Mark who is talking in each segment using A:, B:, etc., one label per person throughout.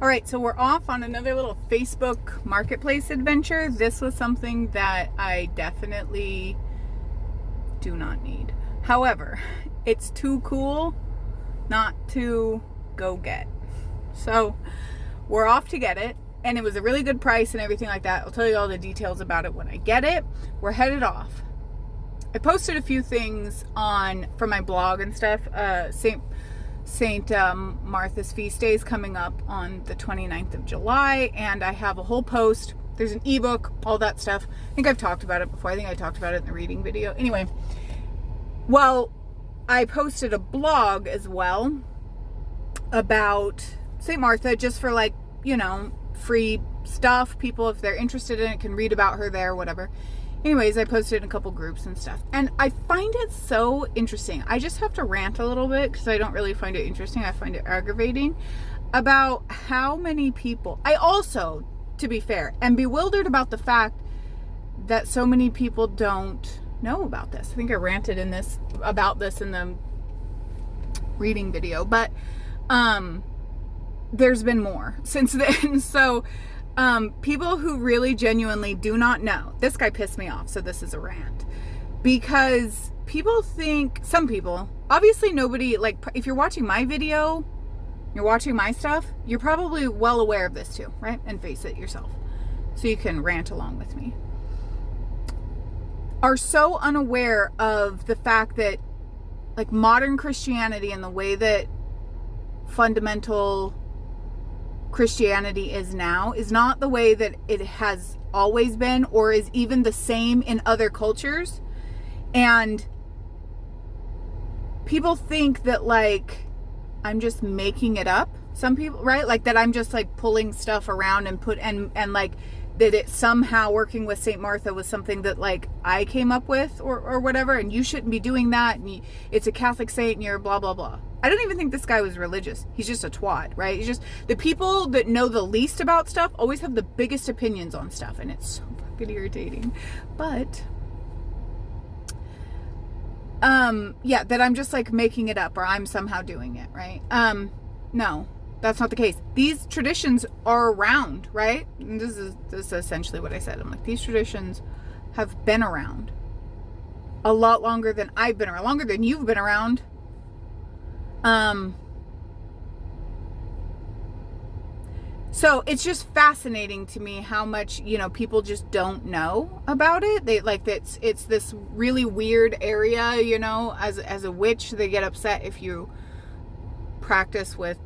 A: All right, so we're off on another little Facebook marketplace adventure. This was something that I definitely do not need. However, it's too cool not to go get. So we're off to get it, and it was a really good price and everything like that. I'll tell you all the details about it when I get it. We're headed off. I posted a few things from my blog and stuff. Saint Martha's feast day is coming up on the 29th of July, and I have a whole post. There's an ebook, all that stuff. I think I've talked about it before. I think I talked about it in the reading video. Anyway, well, I posted a blog as well about Saint Martha, just for free stuff. People, if they're interested in it, can read about her there, whatever. Anyways, I posted in a couple groups and stuff, and I find it so interesting. I just have to rant a little bit because I don't really find it interesting. I find it aggravating about how many people, I also, to be fair, am bewildered about the fact that so many people don't know about this. I think I ranted about this in the reading video, but there's been more since then. So people who really genuinely do not know. This guy pissed me off, so this is a rant. Because some people, obviously nobody, if you're watching my video, you're watching my stuff, you're probably well aware of this too, right? And face it yourself. So you can rant along with me. Are so unaware of the fact that, modern Christianity and the way that fundamental Christianity is now is not the way that it has always been, or is even the same in other cultures. And people think that I'm just making it up. Some people, right? That I'm just pulling stuff around and that it somehow working with Saint Martha was something that I came up with or whatever, and you shouldn't be doing that, and it's a Catholic saint and you're blah blah blah. I don't even think this guy was religious. He's just a twat, right? He's just, the people that know the least about stuff always have the biggest opinions on stuff, and it's so fucking irritating. But that I'm just making it up, or I'm somehow doing it, right? No, that's not the case. These traditions are around, right? And this is essentially what I said. I'm these traditions have been around a lot longer than I've been around, longer than you've been around. So it's just fascinating to me how much, people just don't know about it. They it's this really weird area, as a witch, they get upset if you practice with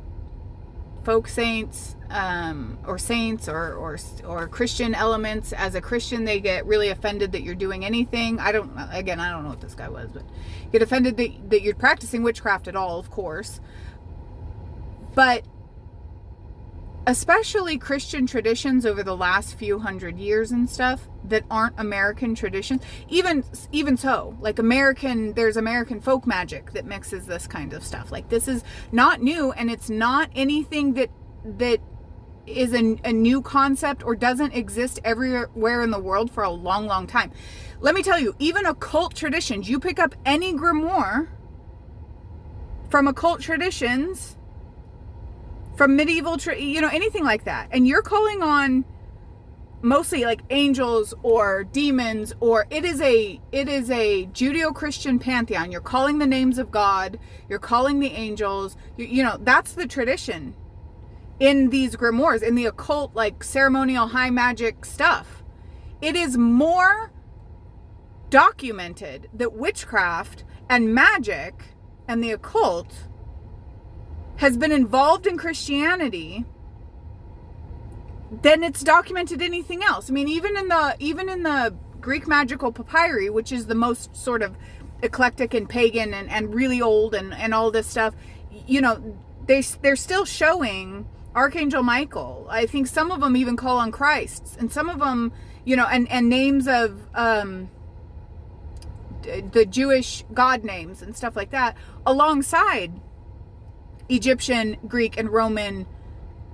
A: folk saints, or saints or Christian elements. As a Christian, they get really offended that you're doing anything. I don't know what this guy was, but get offended that you're practicing witchcraft at all, of course. But especially Christian traditions over the last few hundred years and stuff that aren't American traditions. Even so, there's American folk magic that mixes this kind of stuff. This is not new, and it's not anything that is a new concept or doesn't exist everywhere in the world for a long, long time. Let me tell you, even occult traditions, you pick up any grimoire from occult traditions, from medieval, anything like that, and you're calling on mostly angels or demons, or it is a Judeo-Christian pantheon. You're calling the names of God, you're calling the angels, that's the tradition in these grimoires, in the occult, ceremonial high magic stuff. It is more documented that witchcraft and magic and the occult has been involved in Christianity than it's documented anything else. I mean, even in the Greek magical papyri, which is the most sort of eclectic and pagan and really old and all this stuff, they're still showing Archangel Michael. I think some of them even call on Christ, and some of them, and names of the Jewish god names and stuff like that, alongside Egyptian, Greek, and Roman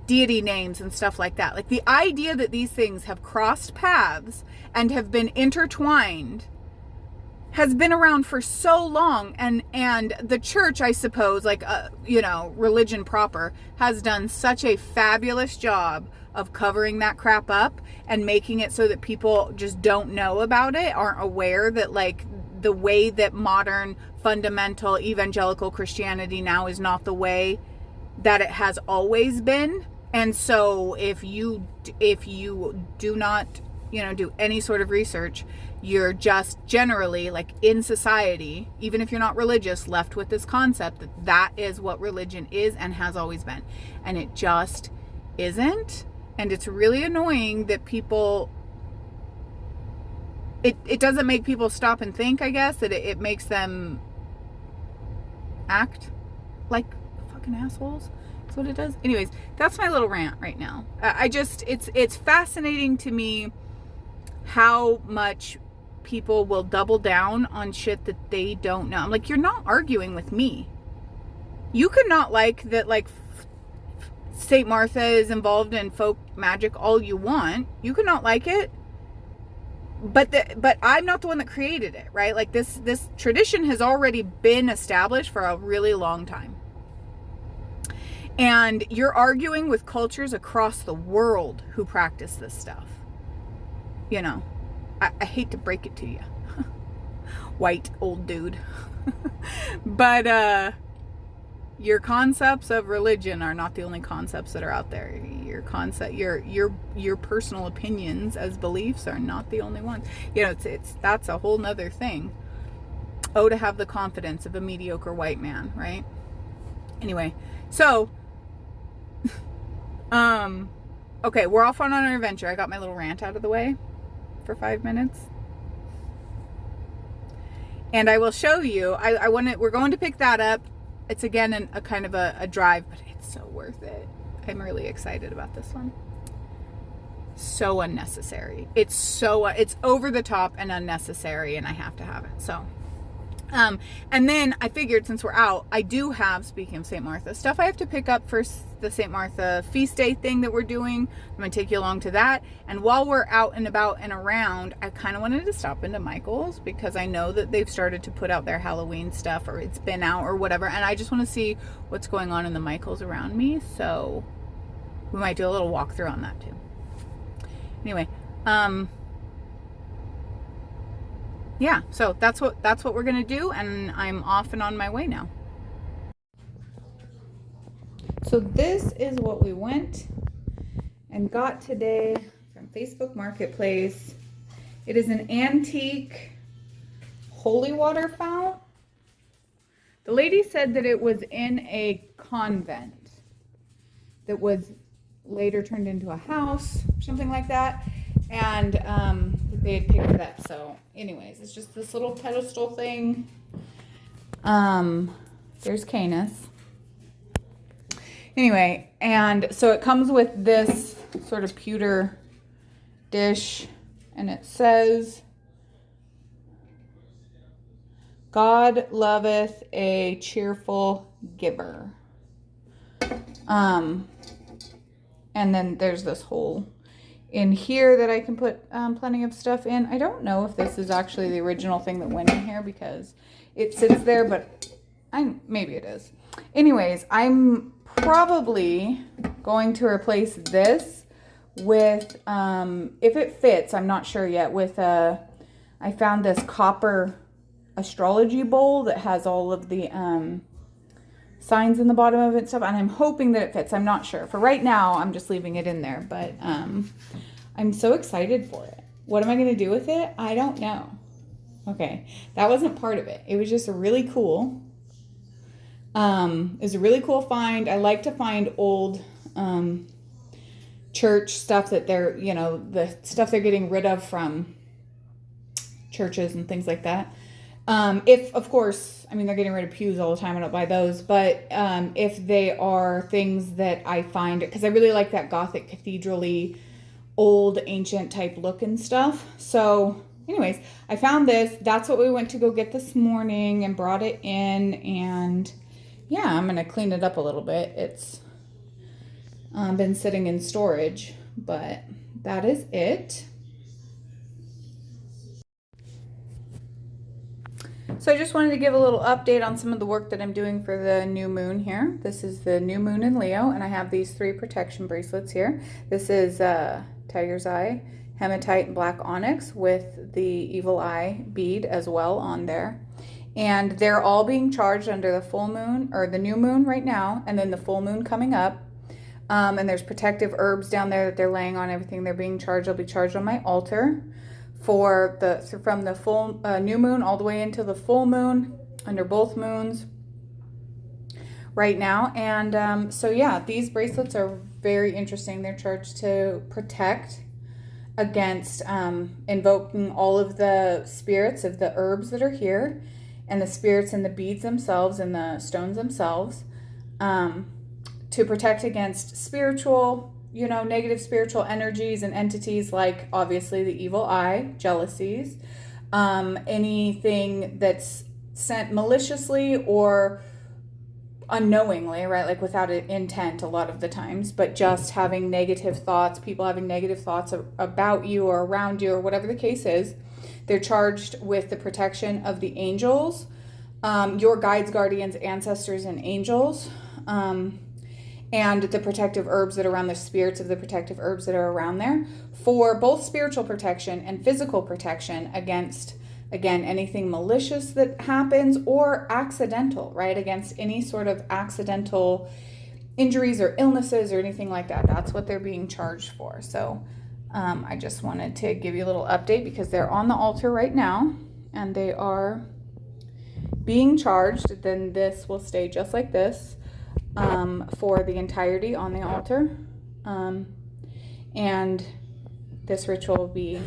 A: deity names and stuff like that. The idea that these things have crossed paths and have been intertwined has been around for so long, and the church, I suppose, like religion proper, has done such a fabulous job of covering that crap up and making it so that people just don't know about it, aren't aware that like the way that modern fundamental evangelical Christianity now is not the way that it has always been. And so if you do not do any sort of research, you're just generally, like, in society, even if you're not religious, left with this concept that that is what religion is and has always been. And it just isn't. And it's really annoying that people, it doesn't make people stop and think, I guess, that it makes them act like fucking assholes. That's what it does. Anyways, that's my little rant right now. It's fascinating to me how much people will double down on shit that they don't know. I'm like, you're not arguing with me. You could not like that, like, St. Martha is involved in folk magic all you want. You could not like it. But I'm not the one that created it, right? Like, this tradition has already been established for a really long time. And you're arguing with cultures across the world who practice this stuff. I hate to break it to you, white old dude, but your concepts of religion are not the only concepts that are out there. Your personal opinions as beliefs are not the only ones. That's a whole nother thing. Oh, to have the confidence of a mediocre white man, right? Anyway, so okay, we're off on our adventure. I got my little rant out of the way for 5 minutes. And I will show you, we're going to pick that up. It's again a kind of a drive, but it's so worth it. I'm really excited about this one. So unnecessary. It's over the top and unnecessary, and I have to have it. So, and then I figured, since we're out, I do have, speaking of St. Martha, stuff I have to pick up for the St. Martha feast day thing that we're doing. I'm going to take you along to that. And while we're out and about and around, I kind of wanted to stop into Michael's, because I know that they've started to put out their Halloween stuff, or it's been out or whatever. And I just want to see what's going on in the Michael's around me. So we might do a little walkthrough on that too. Anyway, yeah, so that's what we're gonna do, and I'm off and on my way now. So this is what we went and got today from Facebook Marketplace. It is an antique holy water fount. The lady said that it was in a convent that was later turned into a house, something like that, and they had picked it up. So anyways, it's just this little pedestal thing. There's Canis. Anyway, and so it comes with this sort of pewter dish, and it says, God loveth a cheerful giver. And then there's this hole in here that I can put plenty of stuff in. I don't know if this is actually the original thing that went in here, because it sits there, but maybe it is. Anyways, I'm probably going to replace this with, if it fits, I'm not sure yet, with I found this copper astrology bowl that has all of the signs in the bottom of it and stuff, and I'm hoping that it fits. I'm not sure. For right now, I'm just leaving it in there, but I'm so excited for it. What am I going to do with it? I don't know. Okay, that wasn't part of it. It was just a really cool, it was a really cool find. I like to find old church stuff that they're, the stuff they're getting rid of from churches and things like that. If, of course, they're getting rid of pews all the time. I don't buy those. But if they are things that I find, because I really like that Gothic cathedral-y, old, ancient type look and stuff. So, anyways, I found this. That's what we went to go get this morning and brought it in. And, yeah, I'm going to clean it up a little bit. It's been sitting in storage, but that is it. So I just wanted to give a little update on some of the work that I'm doing for the new moon here. This is the new moon in Leo, and I have these 3 protection bracelets here. This is Tiger's Eye, Hematite, and Black Onyx with the Evil Eye bead as well on there. And they're all being charged under the full moon, or the new moon right now, and then the full moon coming up. And there's protective herbs down there that they're laying on everything. They're being charged. They'll be charged on my altar for from the full new moon all the way into the full moon, under both moons right now. And so yeah, these bracelets are very interesting. They're charged to protect against invoking all of the spirits of the herbs that are here, and the spirits and the beads themselves and the stones themselves, to protect against spiritual, negative spiritual energies and entities, like obviously the evil eye, jealousies, anything that's sent maliciously or unknowingly, right? Like without an intent a lot of the times, but just having negative thoughts, people having negative thoughts about you or around you or whatever the case is. They're charged with the protection of the angels, your guides, guardians, ancestors, and angels, and the protective herbs that are around, the spirits of the protective herbs that are around there, for both spiritual protection and physical protection against, again, anything malicious that happens or accidental, right? Against any sort of accidental injuries or illnesses or anything like that. That's what they're being charged for. So I just wanted to give you a little update because they're on the altar right now and they are being charged. Then this will stay just like this for the entirety on the altar. And this ritual will be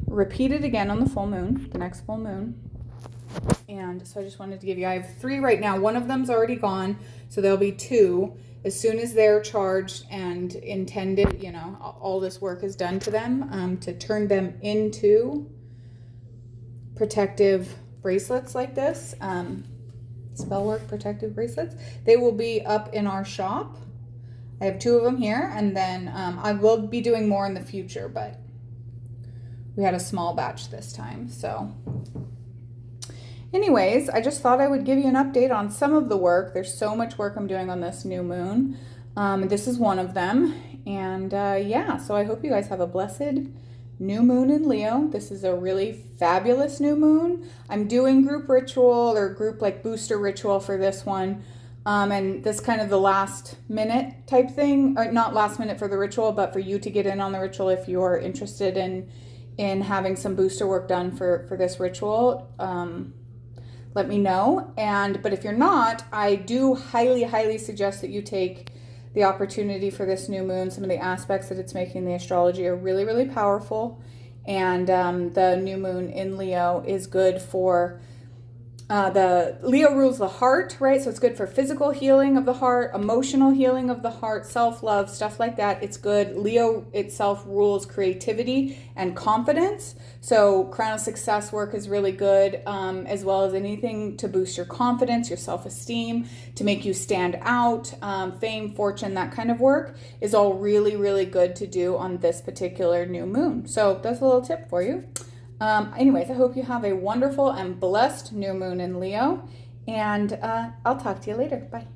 A: repeated again on the full moon, the next full moon. And so I just wanted to give you, I have 3 right now. One of them's already gone, so there'll be 2 as soon as they're charged and intended, all this work is done to them, to turn them into protective bracelets like this, spell work protective bracelets. They will be up in our shop. I have 2 of them here, and then I will be doing more in the future, but we had a small batch this time. So anyways, I just thought I would give you an update on some of the work. There's so much work I'm doing on this new moon. This is one of them. And yeah, so I hope you guys have a blessed new moon in Leo. This is a really fabulous new moon. I'm doing group ritual or group booster ritual for this one. And this kind of the last minute type thing, or not last minute for the ritual, but for you to get in on the ritual if you're interested in having some booster work done for this ritual. Let me know. But if you're not, I do highly suggest that you take the opportunity for this new moon. Some of the aspects that it's making in the astrology are really powerful. And the new moon in Leo is good for the Leo rules the heart, right? So it's good for physical healing of the heart, emotional healing of the heart, self-love, stuff like that. It's good. Leo itself rules creativity and confidence. So crown of success work is really good, as well as anything to boost your confidence, your self-esteem, to make you stand out, fame, fortune, that kind of work is all really good to do on this particular new moon. So that's a little tip for you. Anyways, I hope you have a wonderful and blessed new moon in Leo, and I'll talk to you later. Bye.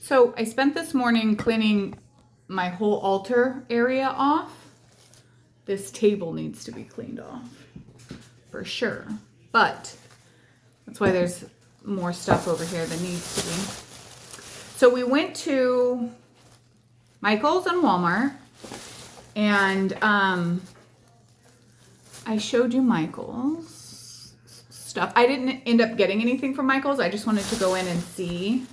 A: So I spent this morning cleaning my whole altar area off. This table needs to be cleaned off for sure. But that's why there's more stuff over here that needs to be. So we went to Michael's and Walmart, and I showed you Michael's stuff. I didn't end up getting anything from Michael's. I just wanted to go in and see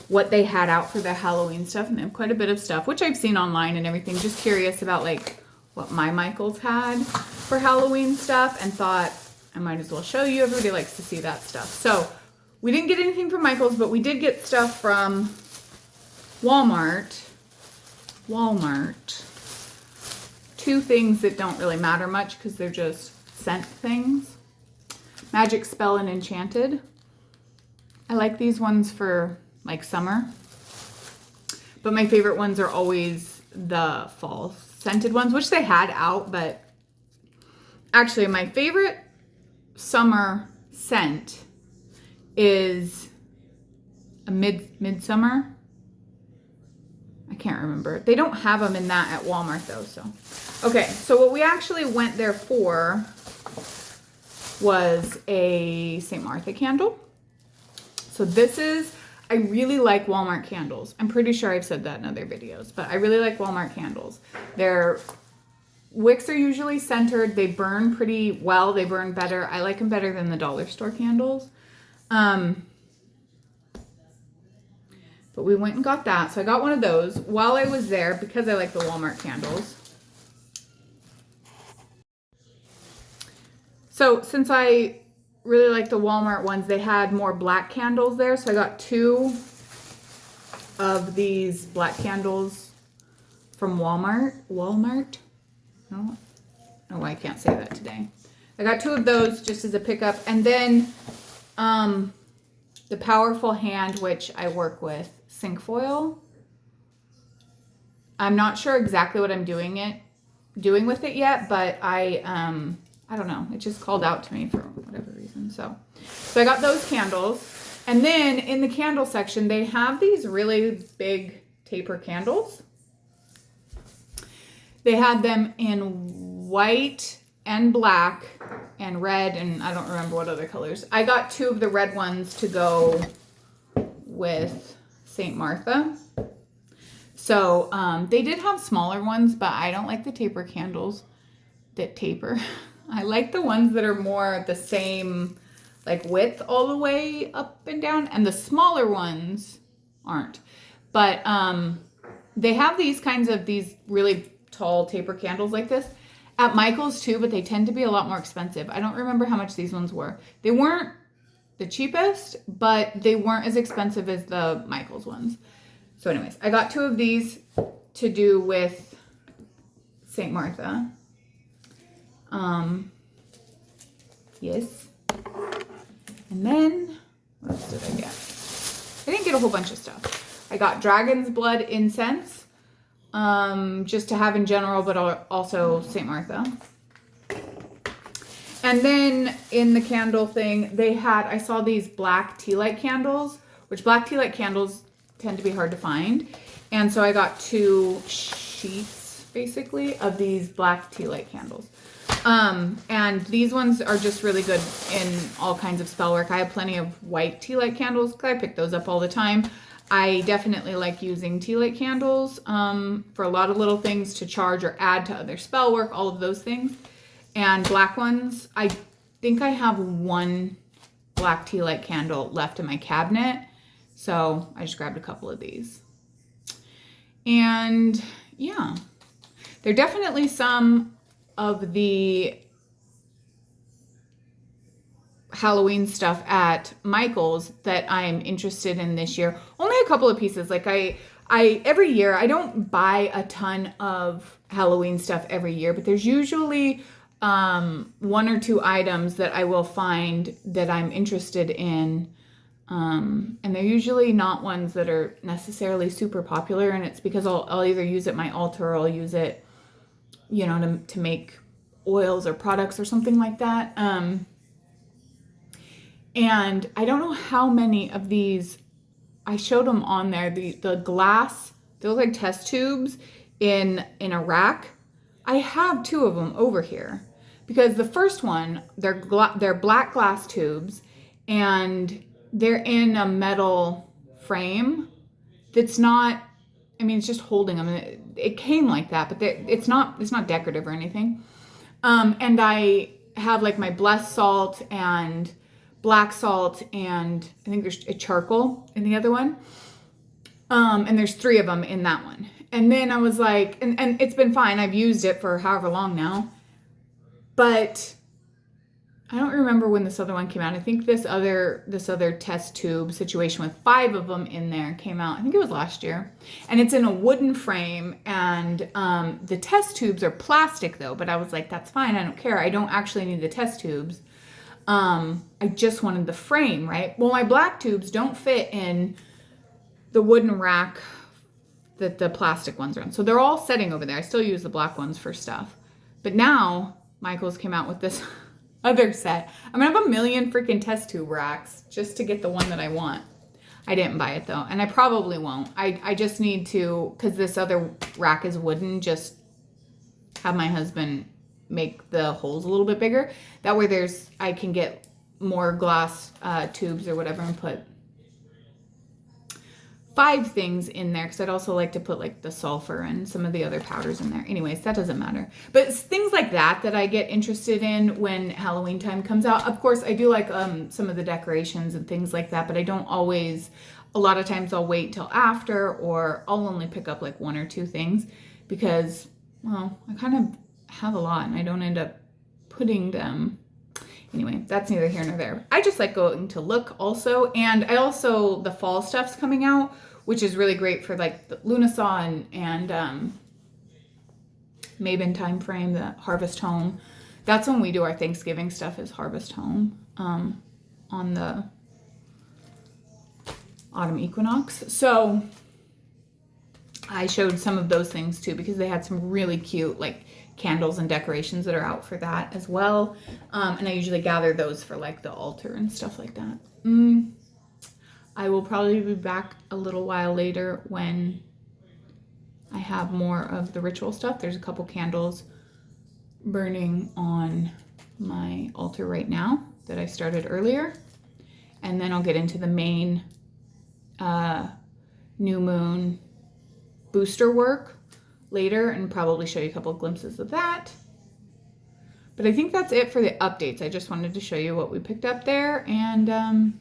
A: what they had out for the Halloween stuff, and they have quite a bit of stuff, which I've seen online and everything. Just curious about like what my Michael's had for Halloween stuff, and thought I might as well show you. Everybody likes to see that stuff. So we didn't get anything from Michael's, but we did get stuff from Walmart. Two things that don't really matter much because they're just scent things. Magic Spell and Enchanted. I like these ones for like summer. But my favorite ones are always the fall scented ones, which they had out, but actually my favorite summer scent is a midsummer. I can't remember. They don't have them in that at Walmart though, so. Okay, so what we actually went there for was a St. Martha candle. So this is, I really like Walmart candles. I'm pretty sure I've said that in other videos, but I really like Walmart candles. Their wicks are usually centered. They burn pretty well. They burn better. I like them better than the dollar store candles. But we went and got that. So I got one of those while I was there because I like the Walmart candles. So since I really like the Walmart ones, they had more black candles there. So I got 2 of these black candles from Walmart. No, I can't say that today. I got 2 of those just as a pickup. And then the Powerful Hand, which I work with, Sync Foil. I'm not sure exactly what I'm doing with it yet, but I don't know. It just called out to me for whatever reason. So I got those candles. And then in the candle section, they have these really big taper candles. They had them in white and black and red, and I don't remember what other colors. I got 2 of the red ones to go with St. Martha. So they did have smaller ones, but I don't like the taper candles that taper. I like the ones that are more the same like width all the way up and down, and the smaller ones aren't. But they have these really tall taper candles like this at Michael's too, but they tend to be a lot more expensive. I don't remember how much these ones were. They weren't the cheapest, but they weren't as expensive as the Michael's ones. So anyways, I got 2 of these to do with St. Martha. Yes. And then, what else did I get? I didn't get a whole bunch of stuff. I got Dragon's Blood incense, just to have in general, but also St. Martha. And then in the candle thing, I saw these black tea light candles, which black tea light candles tend to be hard to find. And so I got 2 sheets, basically, of these black tea light candles. And these ones are just really good in all kinds of spell work. I have plenty of white tea light candles because I pick those up all the time. I definitely like using tea light candles for a lot of little things to charge or add to other spell work, all of those things. And black ones, I think I have 1 black tea light candle left in my cabinet. So I just grabbed a couple of these. And yeah, there are definitely some of the Halloween stuff at Michael's that I'm interested in this year. Only a couple of pieces. Like I every year, I don't buy a ton of Halloween stuff every year, but there's usually 1 or 2 items that I will find that I'm interested in. And they're usually not ones that are necessarily super popular, and it's because I'll either use it at my altar or I'll use it, you know, to make oils or products or something like that. And I don't know how many of these, I showed them on there, the glass, they look like test tubes in a rack. I have 2 of them over here because the first one, they're black glass tubes and they're in a metal frame that's not, I mean, it's just holding them. It came like that, but it's not decorative or anything. And I have like my blessed salt and black salt, and I think there's a charcoal in the other one. And there's 3 of them in that one. And then I was like, and it's been fine. I've used it for however long now, but I don't remember when this other one came out. I think this other test tube situation with 5 of them in there came out, I think it was last year. And it's in a wooden frame, and the test tubes are plastic though, but I was like, that's fine, I don't care. I don't actually need the test tubes. I just wanted the frame, right? Well, my black tubes don't fit in the wooden rack that the plastic ones are on. So they're all setting over there. I still use the black ones for stuff. But now Michael's came out with this other set. I'm gonna have a million freaking test tube racks just to get the one that I want. I didn't buy it though, and I probably won't. I just need to, because this other rack is wooden, just have my husband make the holes a little bit bigger. That way I can get more glass tubes or whatever and put 5 things in there, because I'd also like to put like the sulfur and some of the other powders in there. Anyways, that doesn't matter. But it's things like that I get interested in when Halloween time comes out. Of course, I do like some of the decorations and things like that, but I don't always. A lot of times I'll wait till after, or I'll only pick up like 1 or 2 things because, well, I kind of have a lot and I don't end up putting them. Anyway, that's neither here nor there. I just like going to look also. And I also, the fall stuff's coming out, which is really great for like the Lunasaw and Mabon time frame, the Harvest Home. That's when we do our Thanksgiving stuff, is Harvest Home on the autumn equinox. So I showed some of those things too, because they had some really cute like candles and decorations that are out for that as well. And I usually gather those for like the altar and stuff like that. I will probably be back a little while later when I have more of the ritual stuff. There's a couple candles burning on my altar right now that I started earlier. And then I'll get into the main new moon booster work later and probably show you a couple of glimpses of that. But I think that's it for the updates. I just wanted to show you what we picked up there. And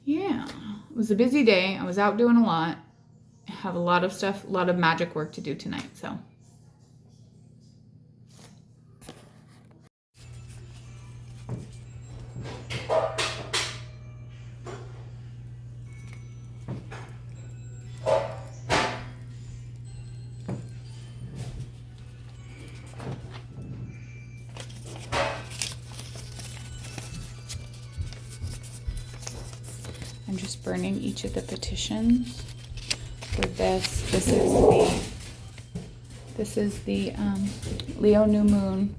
A: yeah, it was a busy day. I was out doing a lot. I have a lot of stuff, a lot of magic work to do tonight. So I'm just burning each of the petitions for this. This is the Leo New Moon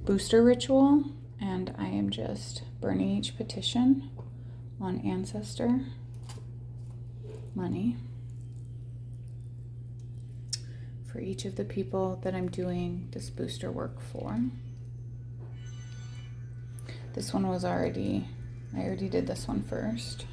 A: booster ritual, and I am just burning each petition on ancestor money for each of the people that I'm doing this booster work for. This one was I already did this one first.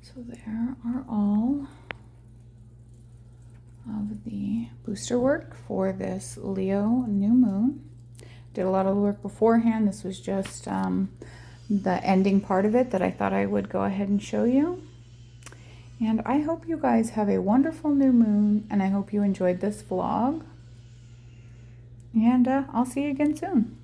A: So there are all of the booster work for this Leo new moon. Did a lot of work beforehand. This was just the ending part of it that I thought I would go ahead and show you. And I hope you guys have a wonderful new moon, and I hope you enjoyed this vlog. And I'll see you again soon.